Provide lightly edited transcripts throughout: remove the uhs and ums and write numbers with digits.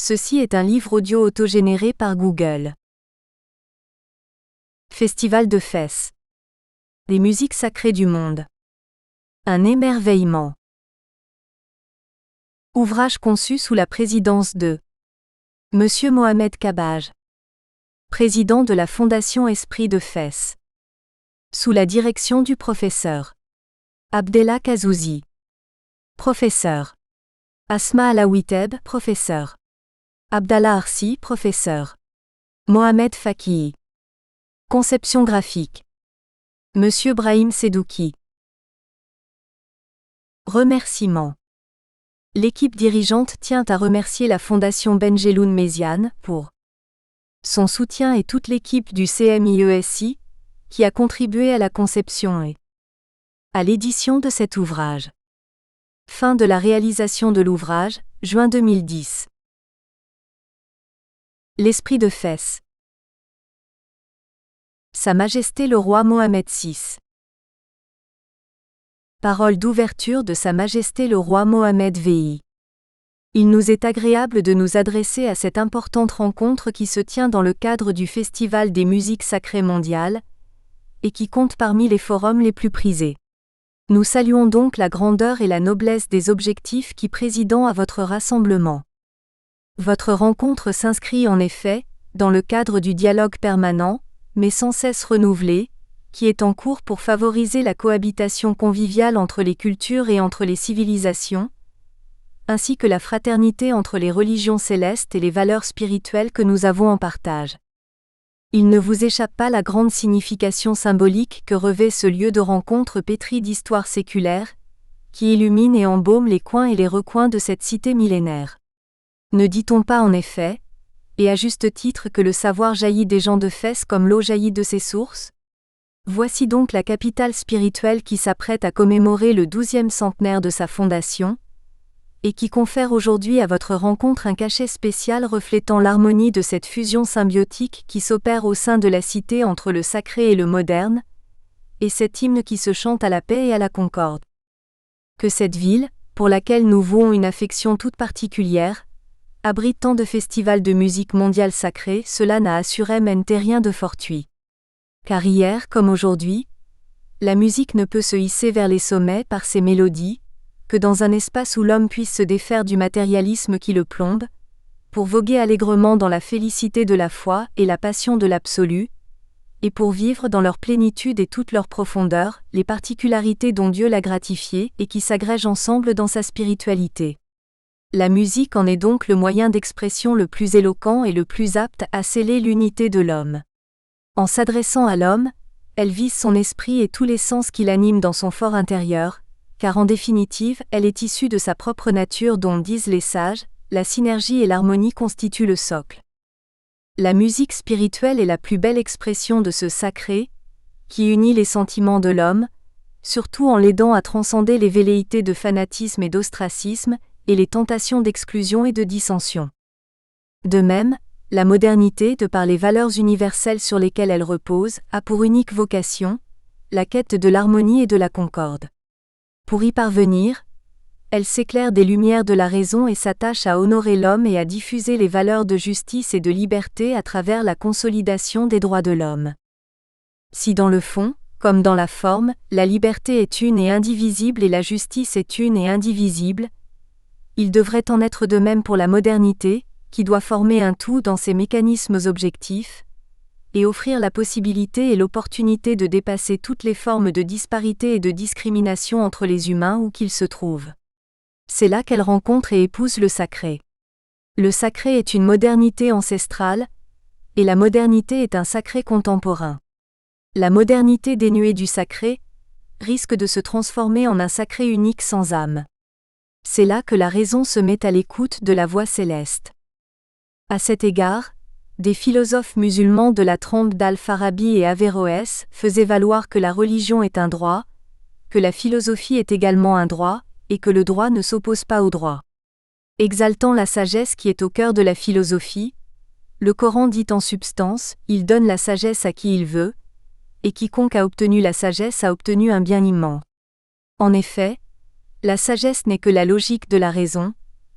Ceci est un livre audio autogénéré par Google. Festival de Fès. Les musiques sacrées du monde. Un émerveillement. Ouvrage conçu sous la présidence de Monsieur Mohamed Kabaj, président de la Fondation Esprit de Fès. Sous la direction du professeur Abdellah Kazouzi. Professeur Asma Alawiteb, professeur Abdallah Arsi, professeur Mohamed Fakihi. Conception graphique Monsieur Brahim Sedouki. Remerciements. L'équipe dirigeante tient à remercier la Fondation Benjeloun Méziane pour son soutien et toute l'équipe du CMIESI qui a contribué à la conception et à l'édition de cet ouvrage. Fin de la réalisation de l'ouvrage, juin 2010. L'Esprit de Fès. Sa Majesté le Roi Mohamed VI. Parole d'ouverture de Sa Majesté le Roi Mohamed VI. Il nous est agréable de nous adresser à cette importante rencontre qui se tient dans le cadre du Festival des musiques sacrées mondiales, et qui compte parmi les forums les plus prisés. Nous saluons donc la grandeur et la noblesse des objectifs qui président à votre rassemblement. Votre rencontre s'inscrit en effet, dans le cadre du dialogue permanent, mais sans cesse renouvelé, qui est en cours pour favoriser la cohabitation conviviale entre les cultures et entre les civilisations, ainsi que la fraternité entre les religions célestes et les valeurs spirituelles que nous avons en partage. Il ne vous échappe pas la grande signification symbolique que revêt ce lieu de rencontre pétri d'histoire séculaire, qui illumine et embaume les coins et les recoins de cette cité millénaire. Ne dit-on pas en effet, et à juste titre, que le savoir jaillit des gens de Fès comme l'eau jaillit de ses sources? Voici donc la capitale spirituelle qui s'apprête à commémorer le 12e centenaire de sa fondation, et qui confère aujourd'hui à votre rencontre un cachet spécial reflétant l'harmonie de cette fusion symbiotique qui s'opère au sein de la cité entre le sacré et le moderne, et cet hymne qui se chante à la paix et à la concorde. Que cette ville, pour laquelle nous vouons une affection toute particulière, abrite tant de festivals de musique mondiale sacrée, cela n'a assurément rien de fortuit. Car hier comme aujourd'hui, la musique ne peut se hisser vers les sommets par ses mélodies, que dans un espace où l'homme puisse se défaire du matérialisme qui le plombe, pour voguer allègrement dans la félicité de la foi et la passion de l'absolu, et pour vivre dans leur plénitude et toute leur profondeur, les particularités dont Dieu l'a gratifié et qui s'agrègent ensemble dans sa spiritualité. La musique en est donc le moyen d'expression le plus éloquent et le plus apte à sceller l'unité de l'homme. En s'adressant à l'homme, elle vise son esprit et tous les sens qui l'animent dans son fort intérieur, car en définitive, elle est issue de sa propre nature dont, disent les sages, la synergie et l'harmonie constituent le socle. La musique spirituelle est la plus belle expression de ce sacré, qui unit les sentiments de l'homme, surtout en l'aidant à transcender les velléités de fanatisme et d'ostracisme, et les tentations d'exclusion et de dissension. De même, la modernité, de par les valeurs universelles sur lesquelles elle repose, a pour unique vocation la quête de l'harmonie et de la concorde. Pour y parvenir, elle s'éclaire des lumières de la raison et s'attache à honorer l'homme et à diffuser les valeurs de justice et de liberté à travers la consolidation des droits de l'homme. Si dans le fond, comme dans la forme, la liberté est une et indivisible et la justice est une et indivisible, il devrait en être de même pour la modernité, qui doit former un tout dans ses mécanismes objectifs, et offrir la possibilité et l'opportunité de dépasser toutes les formes de disparité et de discrimination entre les humains où qu'ils se trouvent. C'est là qu'elle rencontre et épouse le sacré. Le sacré est une modernité ancestrale, et la modernité est un sacré contemporain. La modernité dénuée du sacré risque de se transformer en un sacré unique sans âme. C'est là que la raison se met à l'écoute de la voix céleste. À cet égard, des philosophes musulmans de la trempe d'Al-Farabi et Averroès faisaient valoir que la religion est un droit, que la philosophie est également un droit, et que le droit ne s'oppose pas au droit. Exaltant la sagesse qui est au cœur de la philosophie, le Coran dit en substance, il donne la sagesse à qui il veut, et quiconque a obtenu la sagesse a obtenu un bien immense. En effet, la sagesse n'est que la logique de la raison,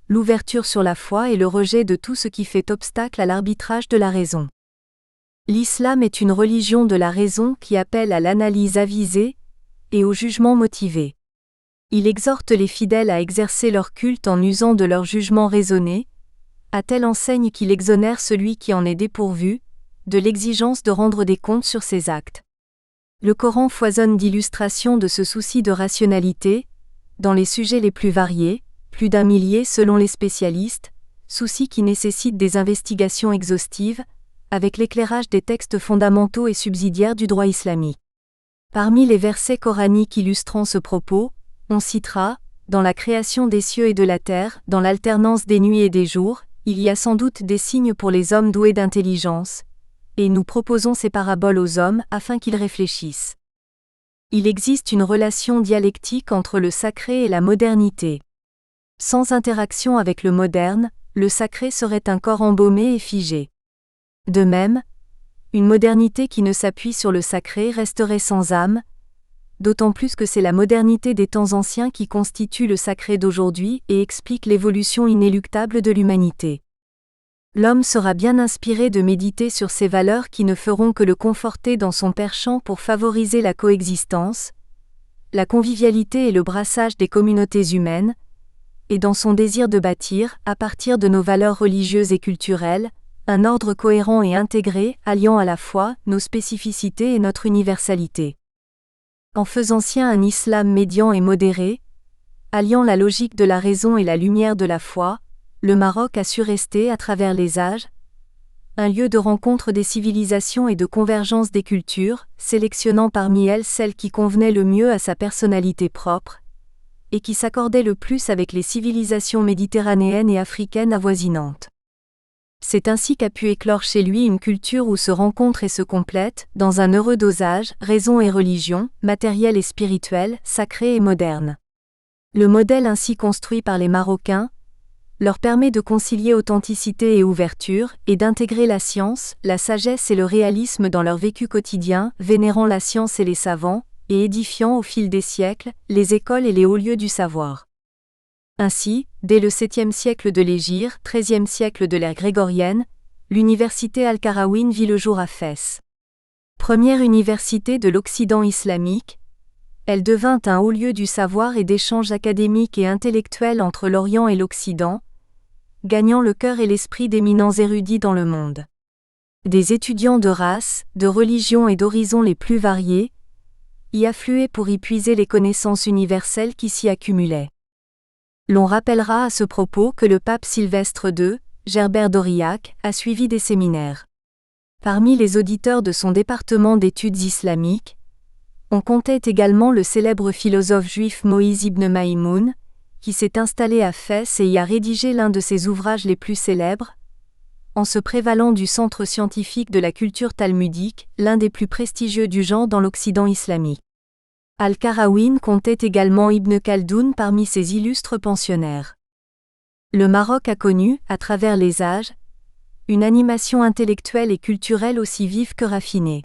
l'ouverture sur la foi et le rejet de tout ce qui fait obstacle à l'arbitrage de la raison. L'islam est une religion de la raison qui appelle à l'analyse avisée et au jugement motivé. Il exhorte les fidèles à exercer leur culte en usant de leur jugement raisonné, à telle enseigne qu'il exonère celui qui en est dépourvu, de l'exigence de rendre des comptes sur ses actes. Le Coran foisonne d'illustrations de ce souci de rationalité, dans les sujets les plus variés, plus d'1 millier selon les spécialistes, souci qui nécessite des investigations exhaustives, avec l'éclairage des textes fondamentaux et subsidiaires du droit islamique. Parmi les versets coraniques illustrant ce propos, on citera, dans la création des cieux et de la terre, dans l'alternance des nuits et des jours, il y a sans doute des signes pour les hommes doués d'intelligence, et nous proposons ces paraboles aux hommes afin qu'ils réfléchissent. Il existe une relation dialectique entre le sacré et la modernité. Sans interaction avec le moderne, le sacré serait un corps embaumé et figé. De même, une modernité qui ne s'appuie sur le sacré resterait sans âme, d'autant plus que c'est la modernité des temps anciens qui constitue le sacré d'aujourd'hui et explique l'évolution inéluctable de l'humanité. L'homme sera bien inspiré de méditer sur ces valeurs qui ne feront que le conforter dans son penchant pour favoriser la coexistence, la convivialité et le brassage des communautés humaines, et dans son désir de bâtir, à partir de nos valeurs religieuses et culturelles, un ordre cohérent et intégré, alliant à la fois nos spécificités et notre universalité. En faisant sien un islam médian et modéré, alliant la logique de la raison et la lumière de la foi, le Maroc a su rester, à travers les âges, un lieu de rencontre des civilisations et de convergence des cultures, sélectionnant parmi elles celles qui convenaient le mieux à sa personnalité propre, et qui s'accordaient le plus avec les civilisations méditerranéennes et africaines avoisinantes. C'est ainsi qu'a pu éclore chez lui une culture où se rencontrent et se complètent, dans un heureux dosage, raison et religion, matériel et spirituel, sacré et moderne. Le modèle ainsi construit par les Marocains leur permet de concilier authenticité et ouverture, et d'intégrer la science, la sagesse et le réalisme dans leur vécu quotidien, vénérant la science et les savants, et édifiant au fil des siècles, les écoles et les hauts lieux du savoir. Ainsi, dès le 7e siècle de l'Hégire, 13e siècle de l'ère grégorienne, l'université Al-Qarawiyyin vit le jour à Fès. Première université de l'Occident islamique, elle devint un haut lieu du savoir et d'échanges académiques et intellectuels entre l'Orient et l'Occident, gagnant le cœur et l'esprit d'éminents érudits dans le monde. Des étudiants de races, de religions et d'horizons les plus variés y affluaient pour y puiser les connaissances universelles qui s'y accumulaient. L'on rappellera à ce propos que le pape Sylvestre II, Gerbert d'Aurillac, a suivi des séminaires. Parmi les auditeurs de son département d'études islamiques, on comptait également le célèbre philosophe juif Moïse ibn Maïmoun, qui s'est installé à Fès et y a rédigé l'un de ses ouvrages les plus célèbres, en se prévalant du centre scientifique de la culture talmudique, l'un des plus prestigieux du genre dans l'Occident islamique. Al-Qarawiyyin comptait également Ibn Khaldoun parmi ses illustres pensionnaires. Le Maroc a connu, à travers les âges, une animation intellectuelle et culturelle aussi vive que raffinée.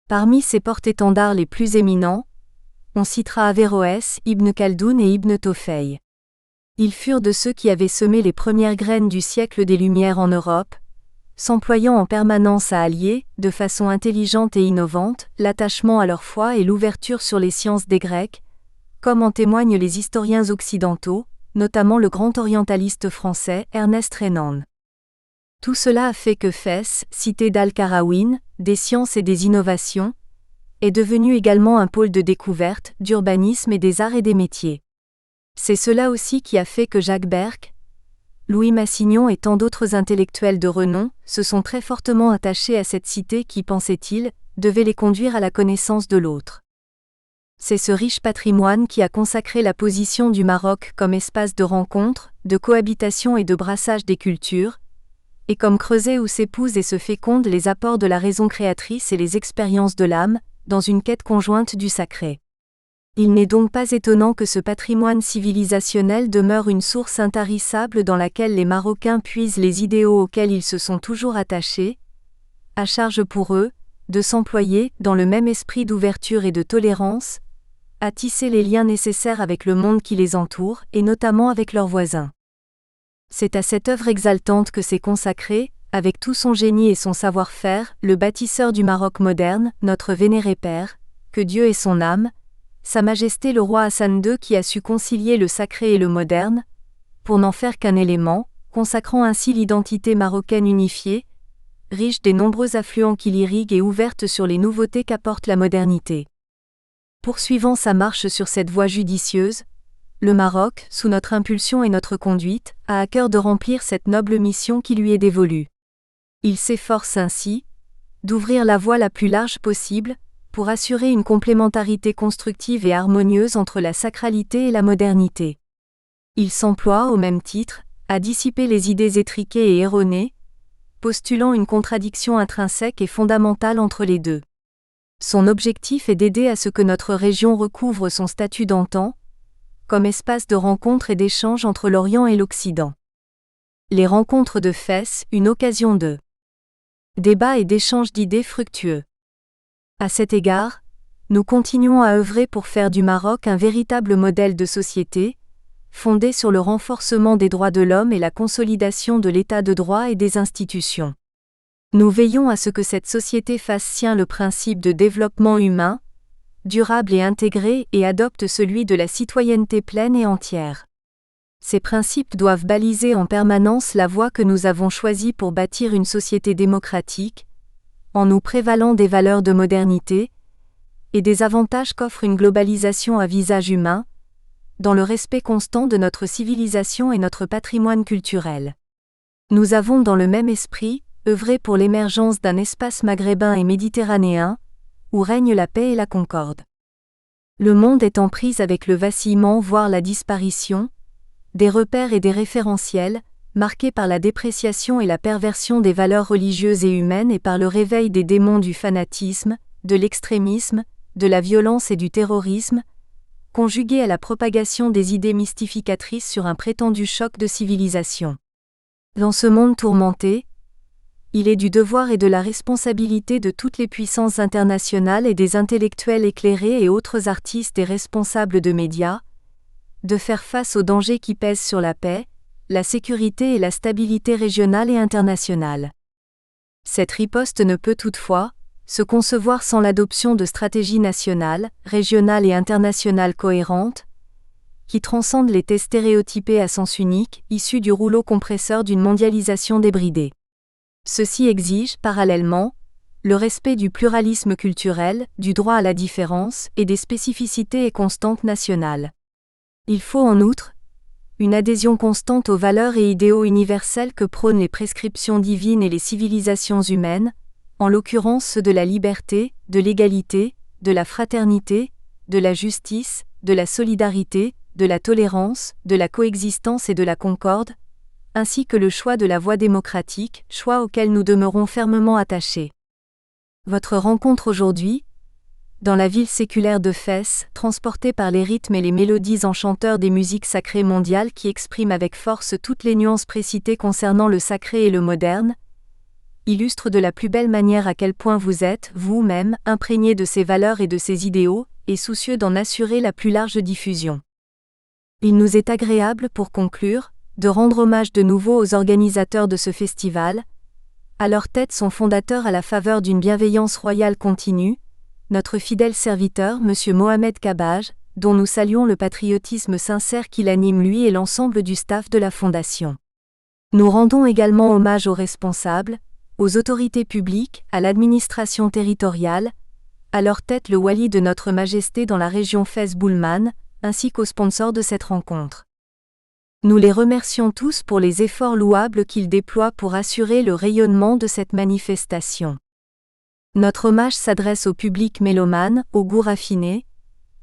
Parmi ses porte-étendards les plus éminents, on citera Averroès, Ibn Khaldoun et Ibn Tofeil. Ils furent de ceux qui avaient semé les premières graines du siècle des Lumières en Europe, s'employant en permanence à allier, de façon intelligente et innovante, l'attachement à leur foi et l'ouverture sur les sciences des Grecs, comme en témoignent les historiens occidentaux, notamment le grand orientaliste français Ernest Renan. Tout cela a fait que Fès, cité d'Al-Qarawiyyin, des sciences et des innovations, est devenu également un pôle de découverte, d'urbanisme et des arts et des métiers. C'est cela aussi qui a fait que Jacques Berck, Louis Massignon et tant d'autres intellectuels de renom se sont très fortement attachés à cette cité qui, pensait-il, devait les conduire à la connaissance de l'autre. C'est ce riche patrimoine qui a consacré la position du Maroc comme espace de rencontre, de cohabitation et de brassage des cultures, et comme creuset où s'épousent et se fécondent les apports de la raison créatrice et les expériences de l'âme, dans une quête conjointe du sacré. Il n'est donc pas étonnant que ce patrimoine civilisationnel demeure une source intarissable dans laquelle les Marocains puisent les idéaux auxquels ils se sont toujours attachés, à charge pour eux, de s'employer, dans le même esprit d'ouverture et de tolérance, à tisser les liens nécessaires avec le monde qui les entoure, et notamment avec leurs voisins. C'est à cette œuvre exaltante que s'est consacré, avec tout son génie et son savoir-faire, le bâtisseur du Maroc moderne, notre vénéré père, que Dieu ait son âme, Sa Majesté le roi Hassan II qui a su concilier le sacré et le moderne, pour n'en faire qu'un élément, consacrant ainsi l'identité marocaine unifiée, riche des nombreux affluents qui l'irriguent et ouverte sur les nouveautés qu'apporte la modernité. Poursuivant sa marche sur cette voie judicieuse, le Maroc, sous notre impulsion et notre conduite, a à cœur de remplir cette noble mission qui lui est dévolue. Il s'efforce ainsi d'ouvrir la voie la plus large possible pour assurer une complémentarité constructive et harmonieuse entre la sacralité et la modernité. Il s'emploie, au même titre, à dissiper les idées étriquées et erronées, postulant une contradiction intrinsèque et fondamentale entre les deux. Son objectif est d'aider à ce que notre région recouvre son statut d'antan, comme espace de rencontre et d'échange entre l'Orient et l'Occident. Les rencontres de Fès, une occasion de débat et d'échange d'idées fructueux. À cet égard, nous continuons à œuvrer pour faire du Maroc un véritable modèle de société, fondé sur le renforcement des droits de l'homme et la consolidation de l'état de droit et des institutions. Nous veillons à ce que cette société fasse sien le principe de développement humain, durable et intégré et adopte celui de la citoyenneté pleine et entière. Ces principes doivent baliser en permanence la voie que nous avons choisie pour bâtir une société démocratique, en nous prévalant des valeurs de modernité et des avantages qu'offre une globalisation à visage humain, dans le respect constant de notre civilisation et notre patrimoine culturel. Nous avons dans le même esprit œuvré pour l'émergence d'un espace maghrébin et méditerranéen, où règne la paix et la concorde. Le monde est en prise avec le vacillement voire la disparition, des repères et des référentiels, marqués par la dépréciation et la perversion des valeurs religieuses et humaines et par le réveil des démons du fanatisme, de l'extrémisme, de la violence et du terrorisme, conjugués à la propagation des idées mystificatrices sur un prétendu choc de civilisation. Dans ce monde tourmenté, il est du devoir et de la responsabilité de toutes les puissances internationales et des intellectuels éclairés et autres artistes et responsables de médias, de faire face aux dangers qui pèsent sur la paix, la sécurité et la stabilité régionale et internationale. Cette riposte ne peut toutefois se concevoir sans l'adoption de stratégies nationales, régionales et internationales cohérentes, qui transcendent les thèses stéréotypées à sens unique, issues du rouleau compresseur d'une mondialisation débridée. Ceci exige, parallèlement, le respect du pluralisme culturel, du droit à la différence et des spécificités et constantes nationales. Il faut en outre une adhésion constante aux valeurs et idéaux universels que prônent les prescriptions divines et les civilisations humaines, en l'occurrence ceux de la liberté, de l'égalité, de la fraternité, de la justice, de la solidarité, de la tolérance, de la coexistence et de la concorde, ainsi que le choix de la voie démocratique, choix auquel nous demeurons fermement attachés. Votre rencontre aujourd'hui, dans la ville séculaire de Fès, transportée par les rythmes et les mélodies enchanteurs des musiques sacrées mondiales qui expriment avec force toutes les nuances précitées concernant le sacré et le moderne, illustre de la plus belle manière à quel point vous êtes, vous-même, imprégné de ces valeurs et de ces idéaux, et soucieux d'en assurer la plus large diffusion. Il nous est agréable, pour conclure, de rendre hommage de nouveau aux organisateurs de ce festival, à leur tête son fondateur à la faveur d'une bienveillance royale continue, notre fidèle serviteur M. Mohamed Kabaj, dont nous saluons le patriotisme sincère qui l'anime lui et l'ensemble du staff de la Fondation. Nous rendons également hommage aux responsables, aux autorités publiques, à l'administration territoriale, à leur tête le wali de notre Majesté dans la région Fès-Boulmane, ainsi qu'aux sponsors de cette rencontre. Nous les remercions tous pour les efforts louables qu'ils déploient pour assurer le rayonnement de cette manifestation. Notre hommage s'adresse au public mélomane, au goût raffiné,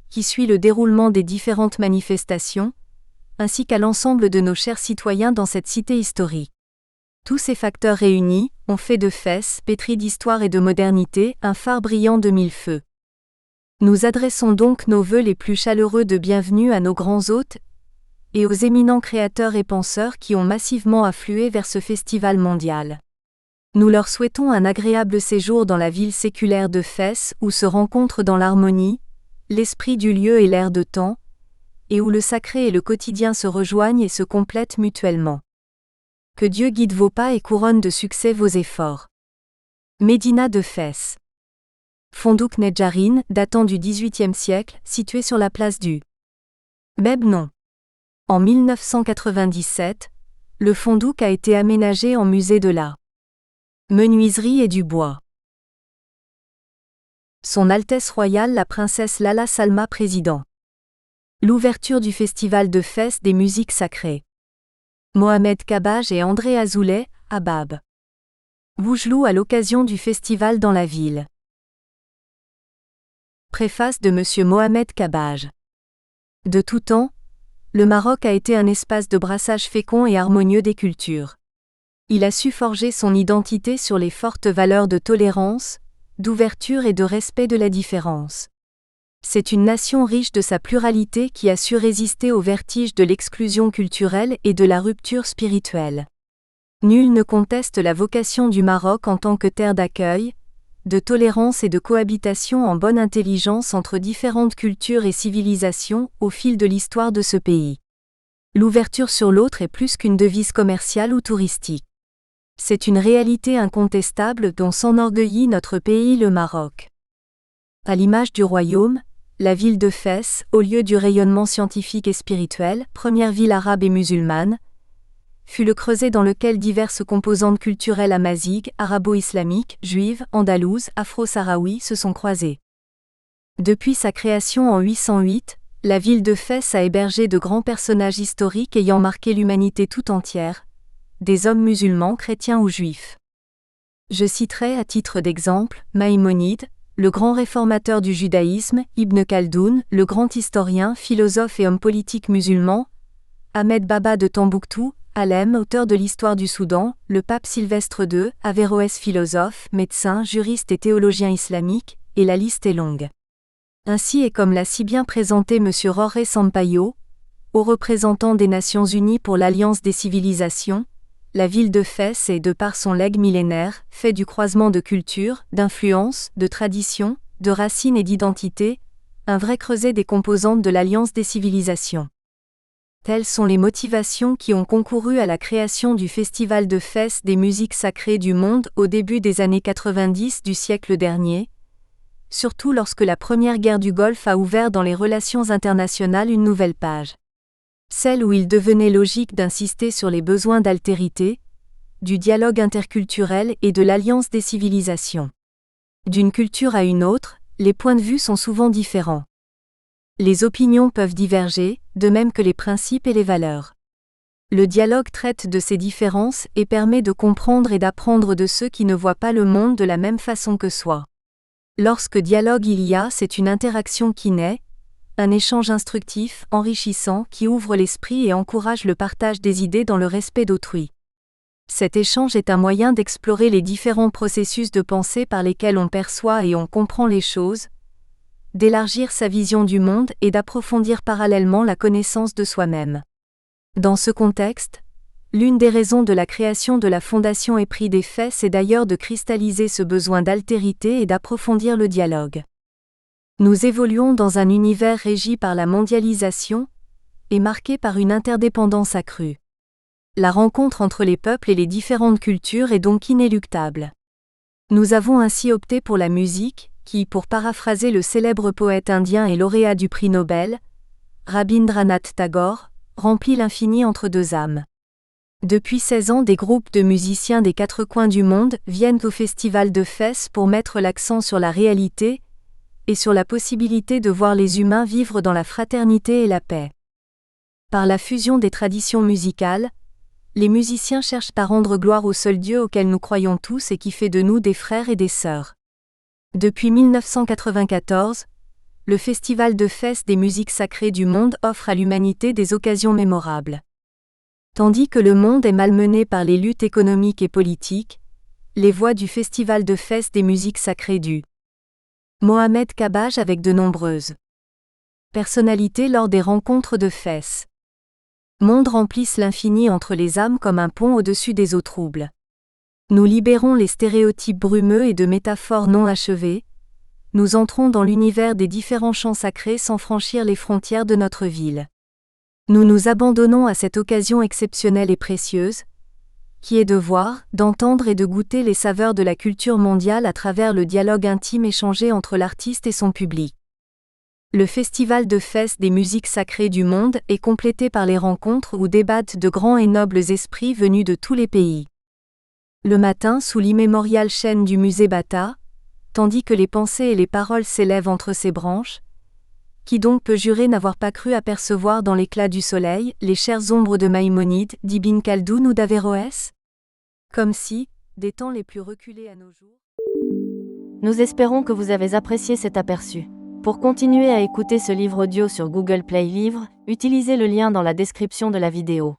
qui suit le déroulement des différentes manifestations, ainsi qu'à l'ensemble de nos chers citoyens dans cette cité historique. Tous ces facteurs réunis ont fait de Fès, pétri d'histoire et de modernité, un phare brillant de mille feux. Nous adressons donc nos vœux les plus chaleureux de bienvenue à nos grands hôtes et aux éminents créateurs et penseurs qui ont massivement afflué vers ce festival mondial. Nous leur souhaitons un agréable séjour dans la ville séculaire de Fès où se rencontrent dans l'harmonie, l'esprit du lieu et l'air de temps, et où le sacré et le quotidien se rejoignent et se complètent mutuellement. Que Dieu guide vos pas et couronne de succès vos efforts. Médina de Fès. Fondouk Nedjarine, datant du XVIIIe siècle, situé sur la place du Mebnon. En 1997, le fondouk a été aménagé en musée de la menuiserie et du bois. Son Altesse royale la princesse Lala Salma président. L'ouverture du festival de Fès des musiques sacrées. Mohamed Kabaj et André Azoulay, à Bab Boujelou à l'occasion du festival dans la ville. Préface de M. Mohamed Kabaj. De tout temps, le Maroc a été un espace de brassage fécond et harmonieux des cultures. Il a su forger son identité sur les fortes valeurs de tolérance, d'ouverture et de respect de la différence. C'est une nation riche de sa pluralité qui a su résister au vertige de l'exclusion culturelle et de la rupture spirituelle. Nul ne conteste la vocation du Maroc en tant que terre d'accueil, de tolérance et de cohabitation en bonne intelligence entre différentes cultures et civilisations au fil de l'histoire de ce pays. L'ouverture sur l'autre est plus qu'une devise commerciale ou touristique. C'est une réalité incontestable dont s'enorgueillit notre pays le Maroc. À l'image du royaume, la ville de Fès, au lieu du rayonnement scientifique et spirituel, première ville arabe et musulmane, fut le creuset dans lequel diverses composantes culturelles amazighes, arabo-islamiques, juives, andalouses, afro-sahraouis se sont croisées. Depuis sa création en 808, la ville de Fès a hébergé de grands personnages historiques ayant marqué l'humanité tout entière, des hommes musulmans, chrétiens ou juifs. Je citerai à titre d'exemple Maïmonide, le grand réformateur du judaïsme, Ibn Khaldoun, le grand historien, philosophe et homme politique musulman, Ahmed Baba de Tombouctou, Alem, auteur de l'histoire du Soudan, le pape Sylvestre II, Averroès philosophe, médecin, juriste et théologien islamique, et la liste est longue. Ainsi et comme l'a si bien présenté M. Roré Sampaio, haut représentant des Nations Unies pour l'Alliance des civilisations, la ville de Fès est, de par son legs millénaire, fait du croisement de cultures, d'influences, de traditions, de racines et d'identités, un vrai creuset des composantes de l'Alliance des civilisations. Telles sont les motivations qui ont concouru à la création du Festival de Fès des musiques sacrées du monde au début des années 90 du siècle dernier, surtout lorsque la première guerre du Golfe a ouvert dans les relations internationales une nouvelle page. Celle où il devenait logique d'insister sur les besoins d'altérité, du dialogue interculturel et de l'alliance des civilisations. D'une culture à une autre, les points de vue sont souvent différents. Les opinions peuvent diverger, de même que les principes et les valeurs. Le dialogue traite de ces différences et permet de comprendre et d'apprendre de ceux qui ne voient pas le monde de la même façon que soi. Lorsque dialogue il y a, c'est une interaction qui naît, un échange instructif, enrichissant, qui ouvre l'esprit et encourage le partage des idées dans le respect d'autrui. Cet échange est un moyen d'explorer les différents processus de pensée par lesquels on perçoit et on comprend les choses, d'élargir sa vision du monde et d'approfondir parallèlement la connaissance de soi-même. Dans ce contexte, l'une des raisons de la création de la Fondation Épris des Fès est d'ailleurs de cristalliser ce besoin d'altérité et d'approfondir le dialogue. Nous évoluons dans un univers régi par la mondialisation et marqué par une interdépendance accrue. La rencontre entre les peuples et les différentes cultures est donc inéluctable. Nous avons ainsi opté pour la musique, qui, pour paraphraser le célèbre poète indien et lauréat du prix Nobel, Rabindranath Tagore, remplit l'infini entre deux âmes. Depuis 16 ans, des groupes de musiciens des quatre coins du monde viennent au Festival de Fès pour mettre l'accent sur la réalité et sur la possibilité de voir les humains vivre dans la fraternité et la paix. Par la fusion des traditions musicales, les musiciens cherchent à rendre gloire au seul Dieu auquel nous croyons tous et qui fait de nous des frères et des sœurs. Depuis 1994, le Festival de Fès des musiques sacrées du monde offre à l'humanité des occasions mémorables. Tandis que le monde est malmené par les luttes économiques et politiques, les voix du Festival de Fès des musiques sacrées du Mohamed Kabaj avec de nombreuses personnalités lors des rencontres de Fès. Monde remplissent l'infini entre les âmes comme un pont au-dessus des eaux troubles. Nous libérons les stéréotypes brumeux et de métaphores non achevées. Nous entrons dans l'univers des différents chants sacrés sans franchir les frontières de notre ville. Nous nous abandonnons à cette occasion exceptionnelle et précieuse, qui est de voir, d'entendre et de goûter les saveurs de la culture mondiale à travers le dialogue intime échangé entre l'artiste et son public. Le festival de fêtes des musiques sacrées du monde est complété par les rencontres où débattent de grands et nobles esprits venus de tous les pays. Le matin sous l'immémoriale chêne du musée Bata, tandis que les pensées et les paroles s'élèvent entre ses branches, qui donc peut jurer n'avoir pas cru apercevoir dans l'éclat du soleil les chères ombres de Maïmonide, d'Ibn Khaldoun ou d'Averroès? Comme si, des temps les plus reculés à nos jours. Nous espérons que vous avez apprécié cet aperçu. Pour continuer à écouter ce livre audio sur Google Play Livres, utilisez le lien dans la description de la vidéo.